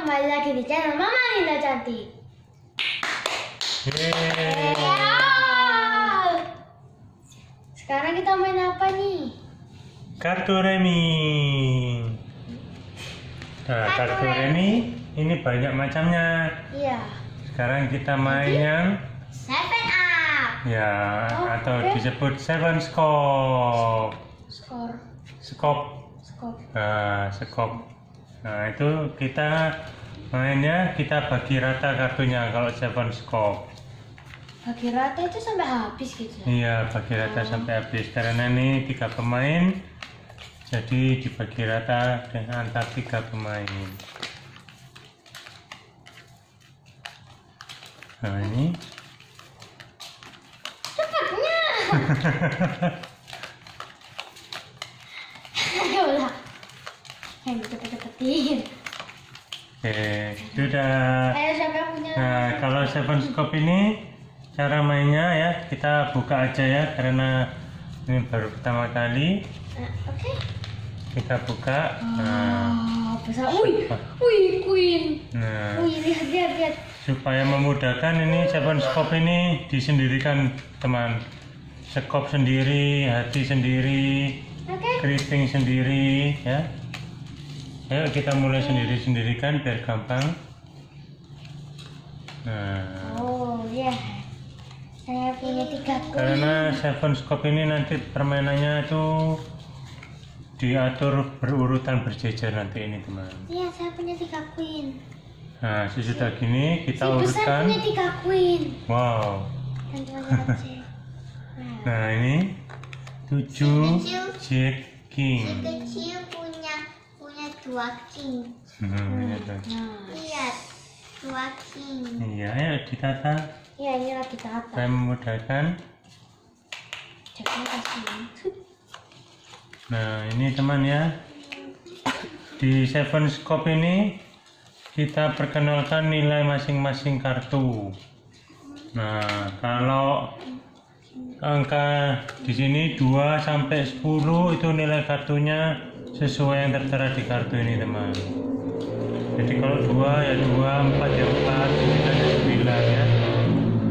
kembali lagi di channel Mama Linda Cantik. Sekarang kita main apa nih? Kartu remi. Nah, kartu remi ini banyak macamnya. Iya. Sekarang kita main yang 7 Up. ya, atau disebut 7 Scope. Skop. Nah, skop. Nah, itu kita mainnya kita bagi rata kartunya kalau 7 Scope. Bagi rata itu sampai habis gitu. Iya, bagi rata sampai habis karena ini 3 pemain. Jadi dibagi rata dengan antar 3 pemain. Nah, ini cepatnya. Ayolah. Yang cepet-cepetin. oke, sudah. Ayo siapa yang punya? Nah, kalau 7 Scope ini cara mainnya ya kita buka aja ya karena ini baru pertama kali. Oke. Kita buka. Besar. Wih, Queen. Nah, Wih, lihat. supaya memudahkan ini 7 Scope ini disendirikan teman. Skop sendiri, hati sendiri, Oke. keriting sendiri ya. Ayo kita mulai sendiri-sendirikan biar gampang. Nah, Oh ya, saya punya 3 Queen. karena 7 Scope ini nanti permainannya itu diatur berurutan berjejer nanti ini teman. Iya, saya punya 3 Queen. Nah, sesudah gini kita Si besar urutkan. punya 3 Queen. Wow. Dan tuanya kecil. Nah, ini 7 Jack King. Kecil punya 2 king. Lihat 2 king. Iya, ayo ditata Iya, ini lagi tata. supaya memudahkan. Jaknya kasih. Nah, ini teman ya. Di 7 Scope ini kita perkenalkan nilai masing-masing kartu. Nah, kalau angka di sini 2 sampai 10 itu nilai kartunya sesuai yang tertera di kartu ini, teman. Jadi kalau 2 ya 2, 4 ya 4, 9 ya 9 ya.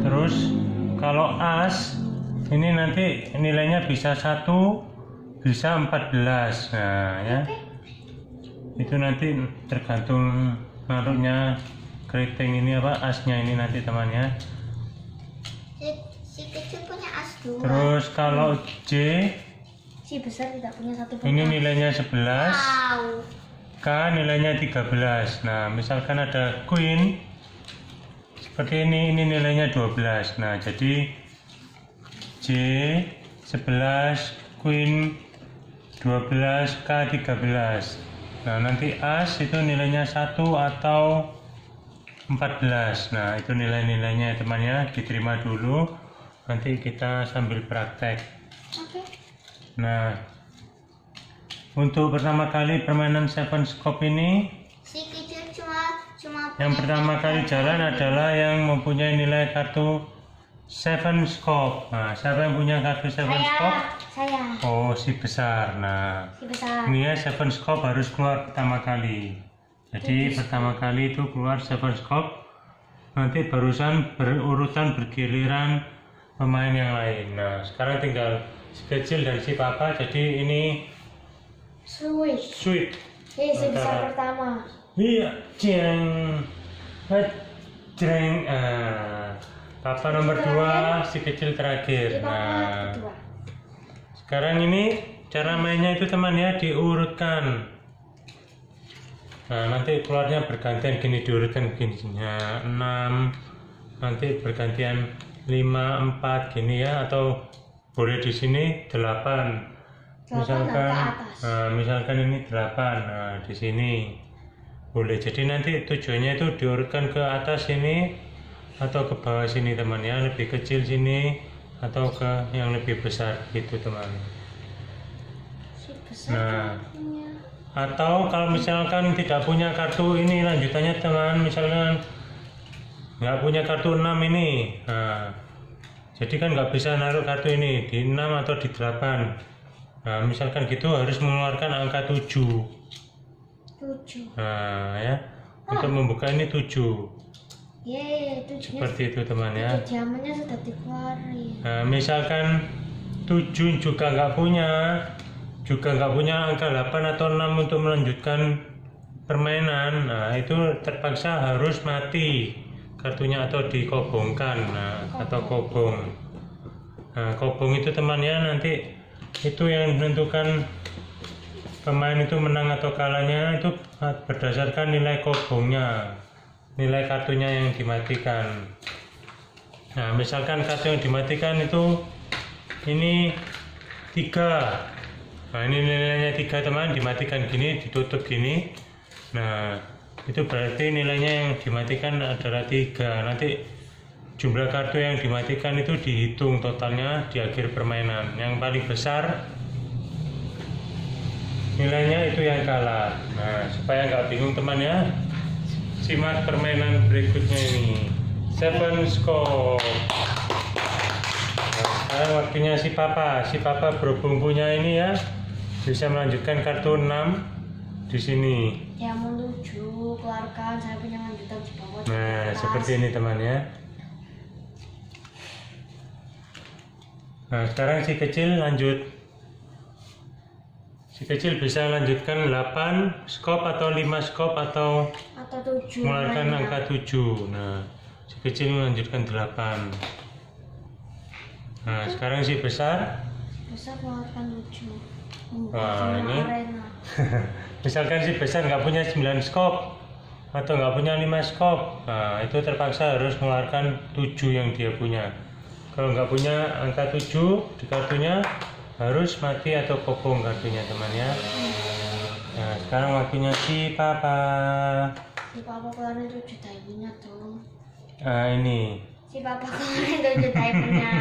Terus kalau as ini nanti nilainya bisa 1, bisa 14. Nah, ya. Itu nanti tergantung naruhnya keriting ini apa asnya ini nanti teman ya. Si kecil punya as 2. Terus kalau J Si besar tidak punya 1 ini nilainya 11, Wow. K nilainya 13. Nah, misalkan ada Queen seperti ini nilainya 12. Nah, jadi J 11, Queen 12, K 13. Nah, nanti as itu nilainya 1 atau 14. Nah, itu nilai-nilainya teman ya, diterima dulu. Nanti kita sambil praktek. Oke. Nah, untuk pertama kali permainan 7 Scope ini, Si kecil cuma yang pertama kali jalan adalah yang mempunyai nilai kartu 7 Scope. Nah, siapa yang punya kartu 7 Scope? Saya. Oh, si besar. Nah, Si besar. ini ya 7 Scope harus keluar pertama kali. Jadi pertama kali itu keluar 7 Scope. Nanti barusan berurutan bergiliran pemain yang lain. Nah, sekarang tinggal si kecil dan si papa. Jadi ini sweet. Si besar pertama. Iya, jeng. Jeng. Papa nomor 2, si kecil terakhir. Si papa Nah, kedua. sekarang ini cara mainnya itu teman ya diurutkan. Nah, nanti keluarnya bergantian gini diurutkan gini. Ya, 6 nanti bergantian 5, 4 gini ya, atau boleh di sini 8. Misalkan ini 8. Nah, di sini boleh. Jadi nanti tujuannya itu diurutkan ke atas sini atau ke bawah sini teman ya, lebih kecil sini atau ke yang lebih besar gitu teman. Si besar Nah, punya. atau kalau misalkan tidak punya kartu ini lanjutannya teman, misalkan nggak punya kartu 6 ini, nah, jadi kan nggak bisa naruh kartu ini di 6 atau di 8. Nah, misalkan gitu harus mengeluarkan angka 7. 7. Nah, ya Untuk membuka ini 7. Yeay, tujuhnya. Seperti itu teman ya. Diamannya sudah dikeluarin. Nah, misalkan 7 juga nggak punya angka 8 atau 6 untuk melanjutkan permainan. Nah, itu terpaksa harus mati kartunya atau dikobongkan. Nah, atau kobong. Nah, kobong itu temannya nanti itu yang menentukan pemain itu menang atau kalahnya itu berdasarkan nilai kobongnya, nilai kartunya yang dimatikan. Nah, misalkan kartu yang dimatikan itu ini 3. Nah, ini nilainya 3 teman, dimatikan gini, ditutup gini. Nah, itu berarti nilainya yang dimatikan adalah 3. Nanti jumlah kartu yang dimatikan itu dihitung totalnya di akhir permainan. Yang paling besar nilainya itu yang kalah. Nah, supaya nggak bingung teman ya, simak permainan berikutnya ini. 7 scope. Nah, sekarang waktunya si papa berhubung punya ini ya, bisa melanjutkan kartu 6 di sini. Diamond 7, keluarkan. Saya punya lanjutan di bawah. Nah, seperti ini teman ya. Nah, sekarang si kecil lanjut. Si kecil bisa lanjutkan 8 skop atau 5 skop atau 7. mengeluarkan angka 7. Nah, si kecil melanjutkan 8. Nah, sekarang si besar Bisa keluarkan 7. Wah, ini. Arena. Misalkan si besar nggak punya 9 skop atau nggak punya 5 skop, nah itu terpaksa harus mengeluarkan 7 yang dia punya. Kalau nggak punya angka 7 di kartunya, harus mati atau kobong kartunya teman ya. Nah, sekarang waktunya si papa. Si papa keluarin 7 diamondnya dong. Nah, ini. Si papa keluarin 7 diamondnya.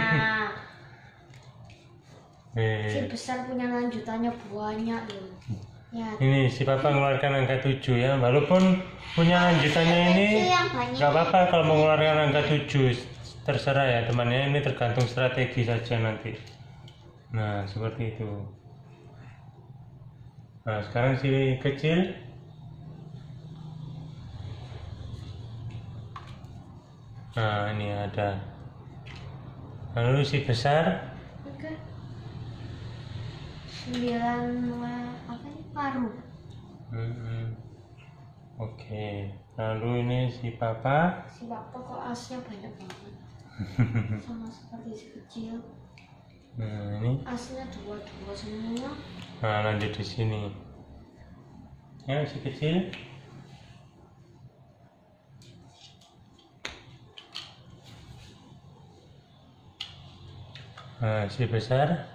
Si besar punya lanjutannya banyak loh. Ya. Ini si papa mengeluarkan angka 7 ya. Walaupun punya lanjutannya ini nggak apa-apa kalau mengeluarkan angka 7. Terserah ya temannya, ini tergantung strategi saja nanti. Nah, seperti itu. Nah, sekarang si kecil. Nah, ini ada. Lalu si besar. Oke. 9 apa ini? Paruh. Oke. Lalu ini si papa. Si papa kok asnya banyak banget. Sama seperti si kecil. Nah, ini. Asnya 2 semua. Nah, lanjut di sini. Ya, si kecil. Nah, si besar.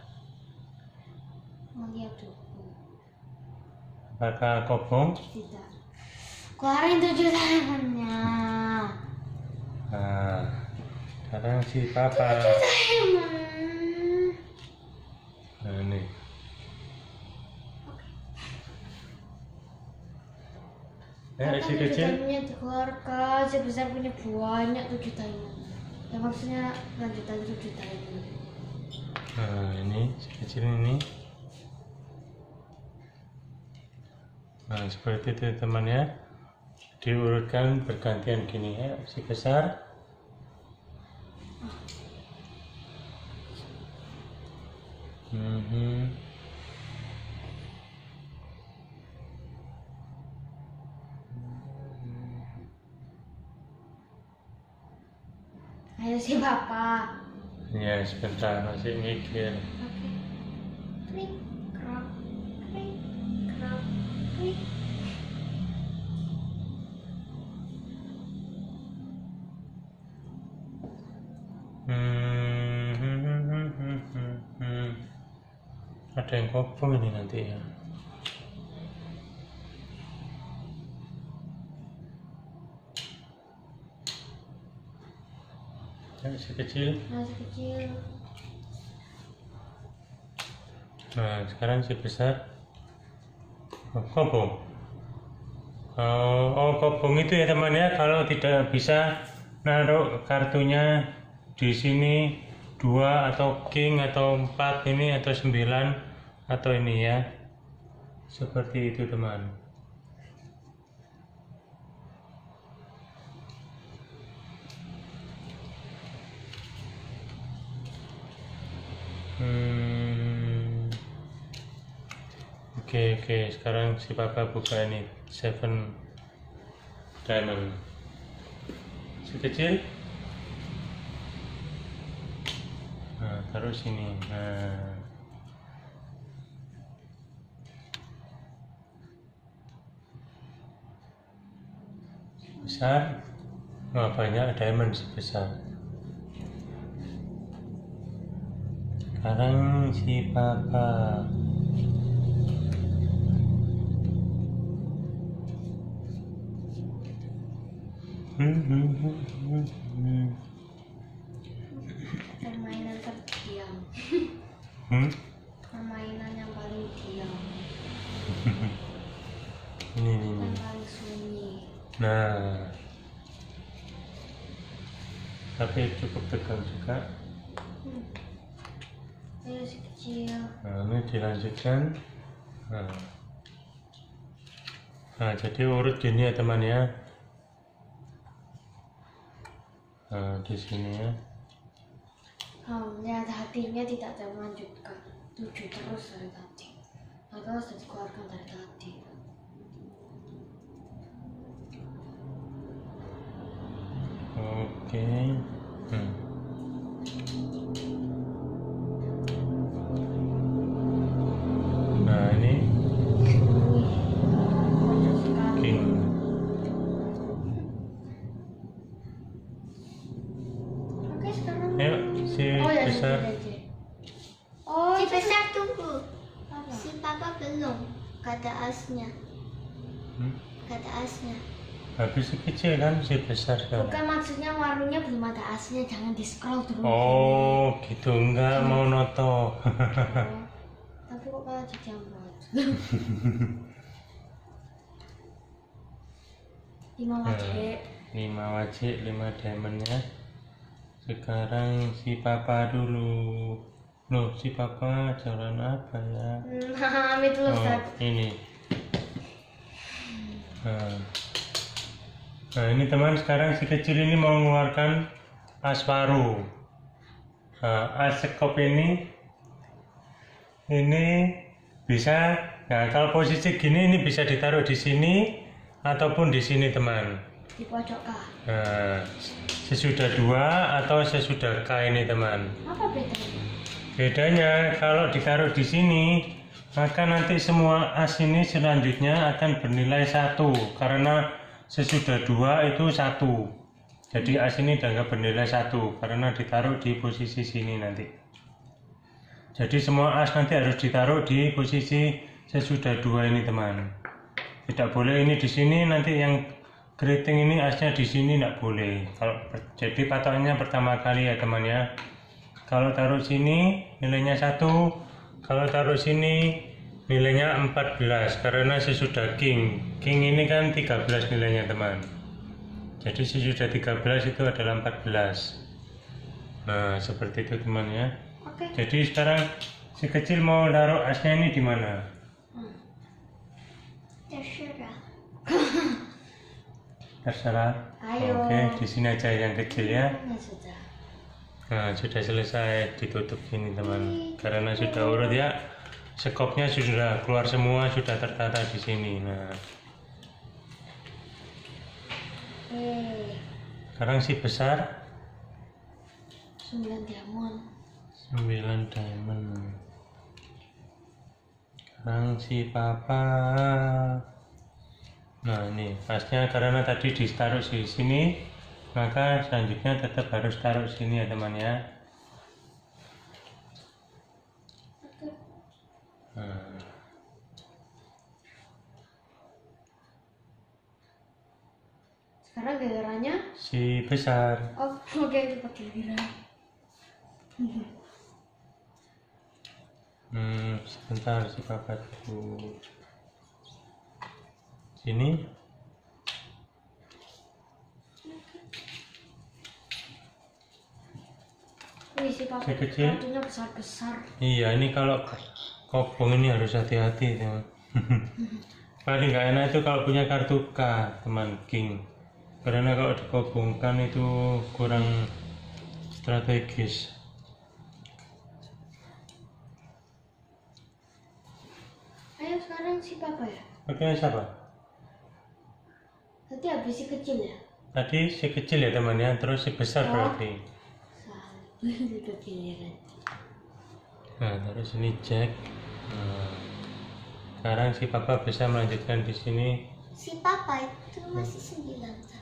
Melihat dulu. Apakah kobong? Tidak. Keluarin 7 diamondnya. Nah, sekarang si papa. Diamond. Nah, ini. Ya, si kecil. Diamondnya dikeluarkan. Si besar punya banyak 7 diamond. Ya maksudnya lanjutan 7 diamond. Nah, ini si kecil ini. Nah, seperti itu teman ya. Diurutkan bergantian gini ya. Si besar. Ayo si papa. Ya, sebentar masih mikir. Oke. Klik, krok, klik, krok, klik. Ada yang kobong ini nanti ya. Ya, si kecil. Masih kecil. Nah, sekarang si besar. Oh, kobong. Oh, kobong itu ya teman ya. Kalau tidak bisa naruh kartunya di sini 2 atau king atau 4 ini atau 9 atau ini ya. Seperti itu teman. Oke, sekarang si papa buka ini 7 diamond. Si kecil. Nah, taruh sini. Nah. Besar. Wah, banyak diamond sebesar. Sekarang si papa. Permainan terdiam. Permainan yang paling diam. Ini. Yang paling sunyi. Nah, tapi cukup tegang juga. Ayo si kecil. Nah, ini dilanjutkan. Nah, jadi urut gini ya teman ya. Nah, di sini ya. Lihat hatinya tidak melanjutkan. 7 terus dari tadi. Atau harus dikeluarkan dari tadi. Oke. Nah, ini king. Oke, sekarang. Ayo, si ya, besar. Oh, Si itu besar tunggu. apa? Si papa belum. Kata asnya. Kata asnya. Habis si kecil kan, si besar sekarang. Bukan, maksudnya warungnya belum ada asnya, jangan di scroll dulu. Oh, gitu, enggak mau noto. Tapi kok malah dijamret. 5 wajib. 5 wajib, 5 diamondnya. Sekarang si papa dulu. Loh, si papa jalan apa ya? Amit lu, Oh, Ustaz. ini. Nah, ini teman, sekarang si kecil ini mau mengeluarkan as baru. Nah, as sekop ini bisa, nah kalau posisi gini ini bisa ditaruh di sini ataupun di sini teman. Di pojok kah? Nah, sesudah 2 atau sesudah K ini teman. Apa bedanya? Bedanya kalau ditaruh di sini, maka nanti semua as ini selanjutnya akan bernilai 1 karena sesudah 2 itu 1. Jadi as ini dianggap bernilai 1 karena ditaruh di posisi sini nanti. Jadi semua as nanti harus ditaruh di posisi sesudah 2 ini teman. Tidak boleh ini di sini, nanti yang keriting ini asnya di sini tidak boleh. Jadi patokannya pertama kali ya teman ya. Kalau taruh sini nilainya 1, kalau taruh sini nilainya 14 karena sesudah king. King ini kan 13 nilainya teman. Jadi sesudah 13 itu adalah 14. Nah, seperti itu teman ya. Oke. Jadi sekarang si kecil mau taruh asnya ini di mana? Terserah. Terserah. Ayo. Oke, di sini aja yang kecil ya. Ya sudah. Nah, sudah selesai, ditutup gini teman. Karena sudah urut ya. Sekopnya sudah keluar semua, sudah tertata di sini. Nah, sekarang si besar 9 diamond. 9 diamond. Sekarang si papa. Nah, ini pasnya karena tadi ditaruh di sini, maka selanjutnya tetap harus taruh sini ya teman ya. Nah. Sekarang gilirannya. Si besar. Oh, oke, itu pakai giliran. Sebentar si papa dulu. Sini. Wih, si papa Si kecil. kartunya besar-besar. Iya, ini kalau kobong ini harus hati-hati teman. Paling nggak enak itu kalau punya kartu K teman, king. Karena kalau dikobongkan itu kurang strategis. Ayo sekarang sekarang si papa ya? Bagian siapa? Nanti habis si kecil ya? Tadi si kecil ya temannya, terus si besar berarti. Salah, si kecil ya kan? Nah, terus ini Jack. Nah, sekarang si papa bisa melanjutkan di sini. Si papa itu masih 9 Kak.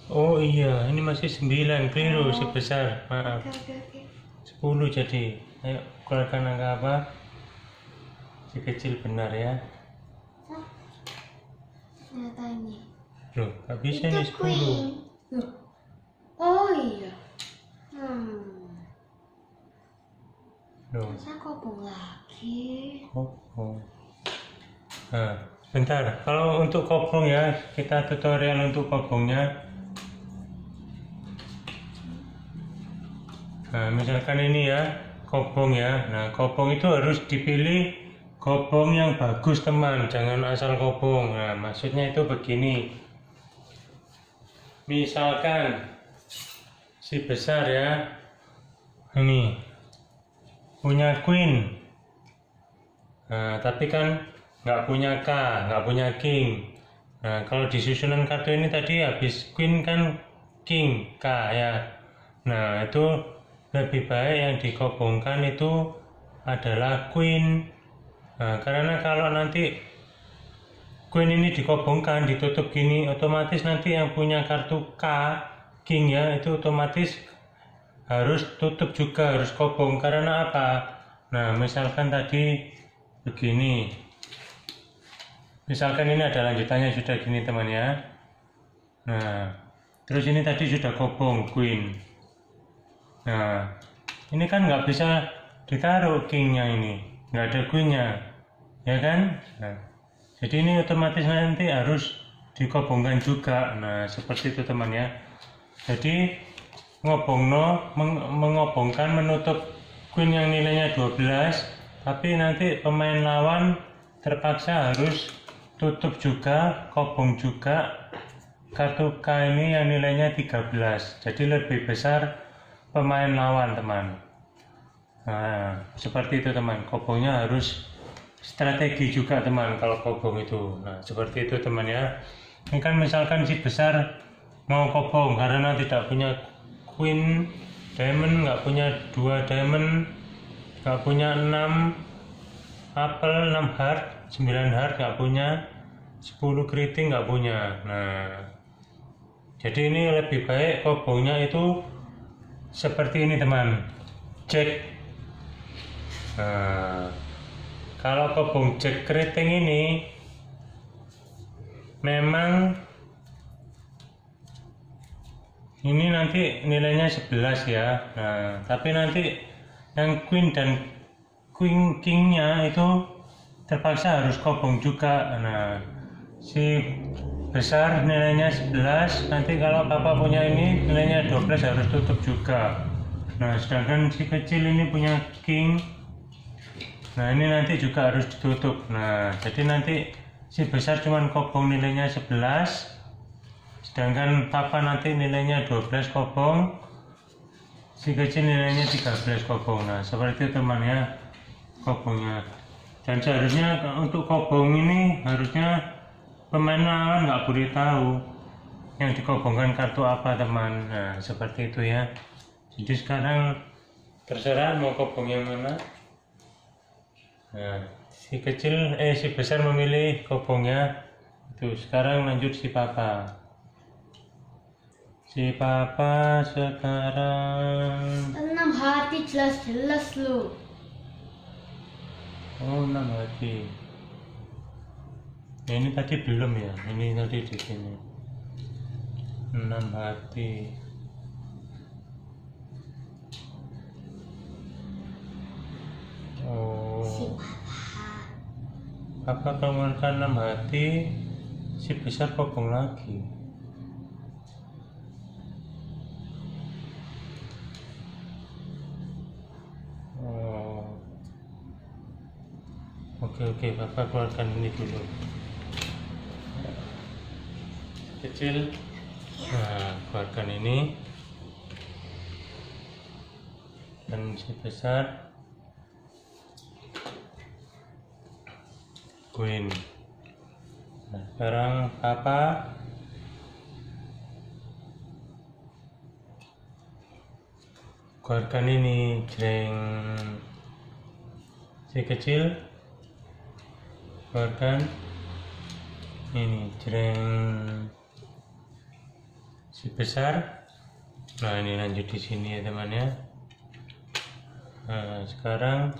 Oh iya, ini masih 9, keliru si besar. Maaf, Oke. 10 jadi. Ayo, keluarkan angka apa? Si kecil benar ya. Ternyata ini. Loh, gak bisa Itu nih 10. queen. Loh. Oh iya. Loh, Masa kobong lagi? kobong. Nah, bentar. Kalau untuk kobong ya, kita tutorial untuk kobongnya. Nah, misalkan ini ya, kobong ya. Nah, kobong itu harus dipilih kobong yang bagus teman, jangan asal kobong. Nah, maksudnya itu begini. Misalkan si besar ya, ini punya queen. Nah, tapi kan nggak punya K, nggak punya king. Nah, kalau di susunan kartu ini tadi habis queen kan king K ya. Nah, itu lebih baik yang dikobongkan itu adalah queen. Nah, karena kalau nanti queen ini dikobongkan, ditutup gini, otomatis nanti yang punya kartu K, king ya, itu otomatis harus tutup juga, harus kobong. Karena apa? Nah, misalkan tadi begini. Misalkan ini ada lanjutannya sudah gini teman ya. Nah, terus ini tadi sudah kobong, queen. Nah, ini kan nggak bisa ditaruh kingnya ini, nggak ada queennya, ya kan? Nah, jadi ini otomatis nanti harus dikobongkan juga. Nah, seperti itu teman ya. Jadi mengobongkan menutup queen yang nilainya 12, tapi nanti pemain lawan terpaksa harus tutup juga, kobong juga kartu K ini yang nilainya 13. Jadi lebih besar pemain lawan teman. Nah, seperti itu teman, kobongnya harus strategi juga teman kalau kobong itu. Nah, seperti itu teman ya. Ini kan misalkan si besar mau kobong karena tidak punya queen diamond, nggak punya 2 diamond, nggak punya 6 apel, 6 heart, 9 heart nggak punya, 10 keriting nggak punya. Nah, jadi ini lebih baik kobongnya itu seperti ini teman, Jack. Nah, kalau kobong Jack keriting ini memang ini nanti nilainya 11 ya. Nah, tapi nanti yang queen dan queen kingnya itu terpaksa harus kobong juga. Nah, si besar nilainya 11, nanti kalau papa punya ini nilainya 12 harus tutup juga. Nah, sedangkan si kecil ini punya king, nah ini nanti juga harus ditutup. Nah, jadi nanti si besar cuman kobong nilainya 11, sedangkan papa nanti nilainya 12 kobong, si kecil nilainya 13 kobong. Nah, seperti itu teman ya kobongnya. Dan seharusnya untuk kobong ini harusnya pemain lawan nggak boleh tahu yang dikobongkan kartu apa teman. Nah, seperti itu ya. Jadi sekarang terserah mau kobong yang mana. Nah, si besar memilih kobongnya itu. Sekarang lanjut si papa. Si papa sekarang 6 hati jelas-jelas loh. oh 6 hati. Ya, ini tadi belum ya, ini tadi di sini 6 hati. Oh, Si papa keluarkan 6 hati, si besar kobong lagi. Oh, oke, papa keluarkan ini dulu. Kecil, nah keluarkan ini, dan si besar nungguin. Nah, sekarang Papa keluarkan ini, jreng. Si kecil keluarkan ini, jreng. Si besar, nah ini lanjut di sini ya teman ya. Nah, sekarang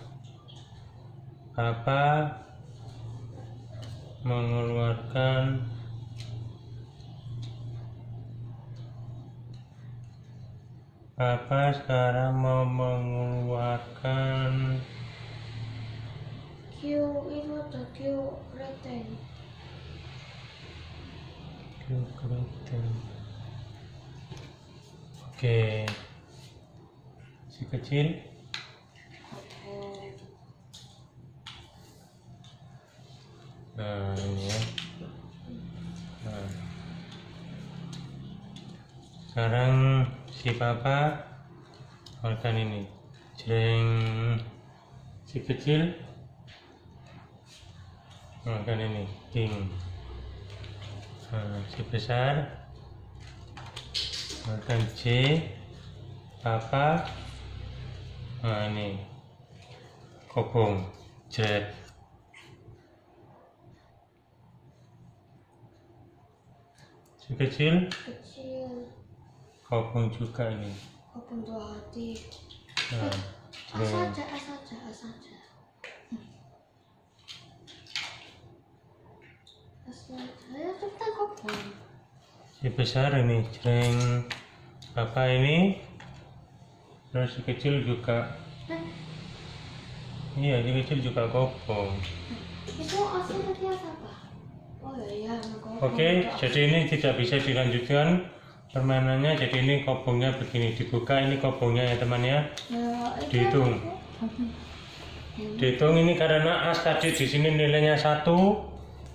Papa mengeluarkan sekarang mau mengeluarkan Q itu tuh Q rating. kekuatan. Oke, si kecil nah ini ya. Nah, sekarang si Papa keluarkan ini, jreng. Si kecil keluarkan ini, king. Nah, si besar keluarkan J. Papa, nah ini kobong, jret. Si kecil kobong juga ini. Kobong dua hati. Nah, A jreng. saja, A saja, A saja. A saja. Ya kita kobong. Si besar ini, jreng. Papa ini, terus si kecil juga. Iya, si kecil juga kobong. Itu asli tadi apa? Oh iya, kobong. Oke, jadi ini tidak bisa dilanjutkan permainannya. Jadi ini kobongnya begini, dibuka ini kobongnya ya teman ya. Ya, itu Dihitung. Dihitung ini karena as tadi di sini nilainya 1.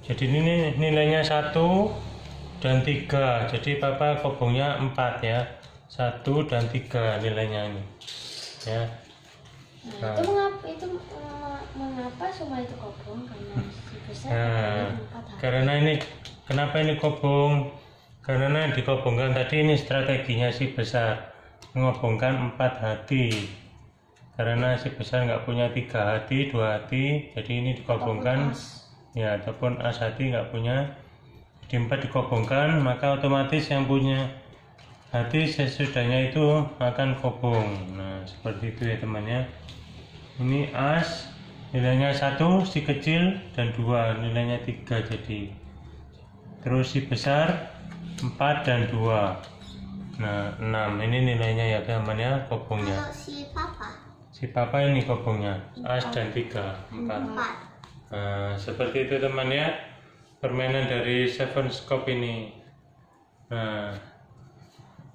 Jadi ini nilainya 1 dan 3. Jadi Papa kobongnya 4 ya. 1 dan 3 nilainya ini. Ya. Nah, mengapa semua itu kobong? Karena si besar Nah, empat hati. karena ini kenapa ini kobong? Karena dikobongkan tadi ini strateginya si besar mengobongkan 4 hati. Karena si besar nggak punya 3 hati, 2 hati, jadi ini dikobongkan ya, ataupun as hati nggak punya. Jadi 4 dikobongkan, maka otomatis yang punya hati sesudahnya itu akan kobong. Nah, seperti itu ya temannya. Ini as nilainya 1 si kecil dan 2 nilainya 3 jadi. Terus si besar 4 dan 2. Nah, 6 ini nilainya ya teman-teman ya, kobongnya. Kalau si Papa Si Papa ini kobongnya as dan 3, 4. 4. Nah, seperti itu teman ya, permainan dari Seven Scope ini. Nah,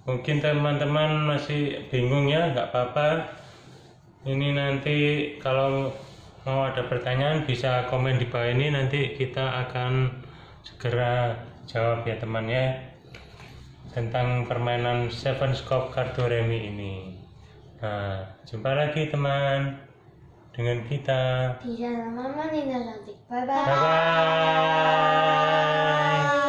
mungkin teman-teman masih bingung ya, nggak apa-apa. Ini nanti kalau mau ada pertanyaan bisa komen di bawah ini, nanti kita akan segera jawab ya teman ya, tentang permainan Seven Scope kartu remi ini. Nah, jumpa lagi teman dengan kita. Di dalam Mama Nina Lantik. Bye bye. Bye bye.